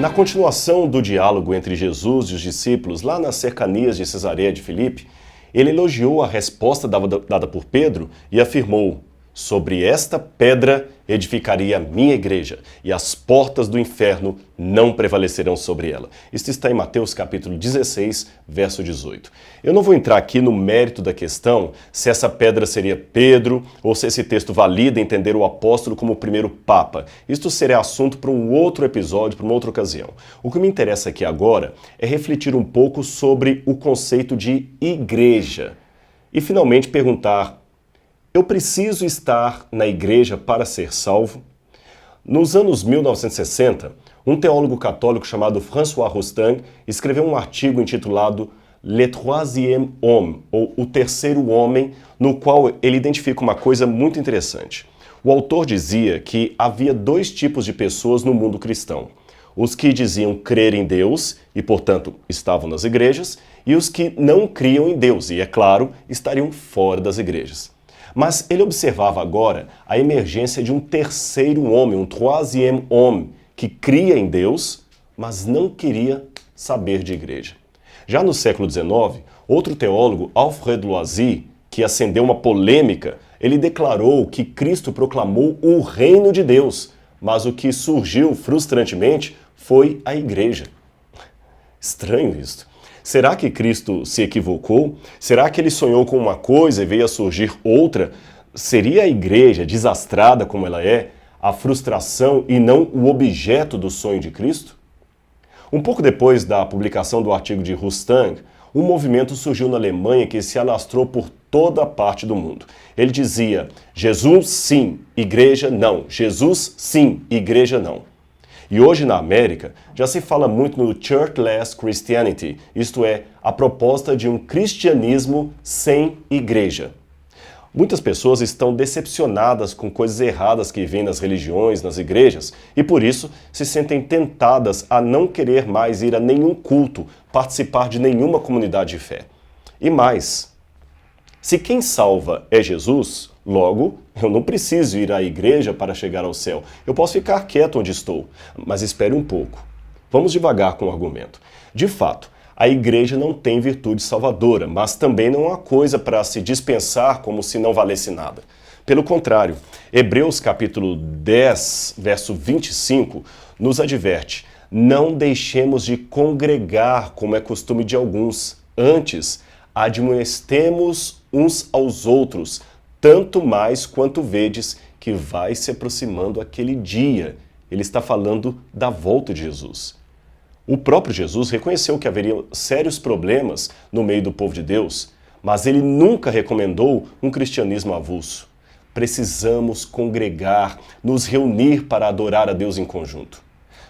Na continuação do diálogo entre Jesus e os discípulos, lá nas cercanias de Cesareia de Filipe, ele elogiou a resposta dada por Pedro e afirmou: "Sobre esta pedra edificaria a minha igreja, e as portas do inferno não prevalecerão sobre ela." Isto está em Mateus capítulo 16, verso 18. Eu não vou entrar aqui no mérito da questão se essa pedra seria Pedro ou se esse texto valida entender o apóstolo como o primeiro papa. Isto seria assunto para um outro episódio, para uma outra ocasião. O que me interessa aqui agora é refletir um pouco sobre o conceito de igreja e finalmente perguntar: eu preciso estar na igreja para ser salvo? Nos anos 1960, um teólogo católico chamado François Rostand escreveu um artigo intitulado Le Troisième Homme, ou O Terceiro Homem, no qual ele identifica uma coisa muito interessante. O autor dizia que havia dois tipos de pessoas no mundo cristão: os que diziam crer em Deus e, portanto, estavam nas igrejas, e os que não criam em Deus e, é claro, estariam fora das igrejas. Mas ele observava agora a emergência de um terceiro homem, um troisième homme, que cria em Deus, mas não queria saber de igreja. Já no século XIX, outro teólogo, Alfred Loisy, que acendeu uma polêmica, ele declarou que Cristo proclamou o reino de Deus, mas o que surgiu frustrantemente foi a igreja. Estranho isto. Será que Cristo se equivocou? Será que ele sonhou com uma coisa e veio a surgir outra? Seria a igreja, desastrada como ela é, a frustração e não o objeto do sonho de Cristo? Um pouco depois da publicação do artigo de Rostand, um movimento surgiu na Alemanha que se alastrou por toda a parte do mundo. Ele dizia: Jesus sim, igreja não. Jesus sim, igreja não. E hoje na América já se fala muito no churchless Christianity, isto é, a proposta de um cristianismo sem igreja. Muitas pessoas estão decepcionadas com coisas erradas que vêm nas religiões, nas igrejas, e por isso se sentem tentadas a não querer mais ir a nenhum culto, participar de nenhuma comunidade de fé. E mais, se quem salva é Jesus, logo, eu não preciso ir à igreja para chegar ao céu. Eu posso ficar quieto onde estou, mas espere um pouco. Vamos devagar com o argumento. De fato, a igreja não tem virtude salvadora, mas também não é uma coisa para se dispensar como se não valesse nada. Pelo contrário, Hebreus capítulo 10, verso 25, nos adverte: não deixemos de congregar como é costume de alguns, antes admoestemos uns aos outros, tanto mais quanto vedes que vai se aproximando aquele dia. Ele está falando da volta de Jesus. O próprio Jesus reconheceu que haveria sérios problemas no meio do povo de Deus, mas ele nunca recomendou um cristianismo avulso. Precisamos congregar, nos reunir para adorar a Deus em conjunto.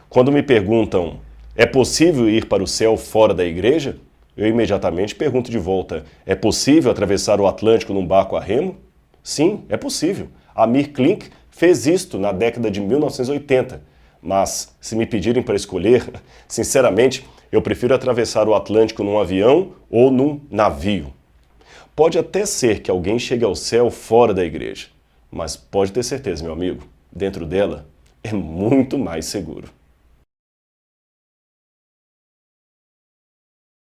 Quando me perguntam: é possível ir para o céu fora da igreja? Eu imediatamente pergunto de volta: é possível atravessar o Atlântico num barco a remo? Sim, é possível. Amir Klink fez isto na década de 1980. Mas, se me pedirem para escolher, sinceramente, eu prefiro atravessar o Atlântico num avião ou num navio. Pode até ser que alguém chegue ao céu fora da igreja, mas pode ter certeza, meu amigo, dentro dela é muito mais seguro.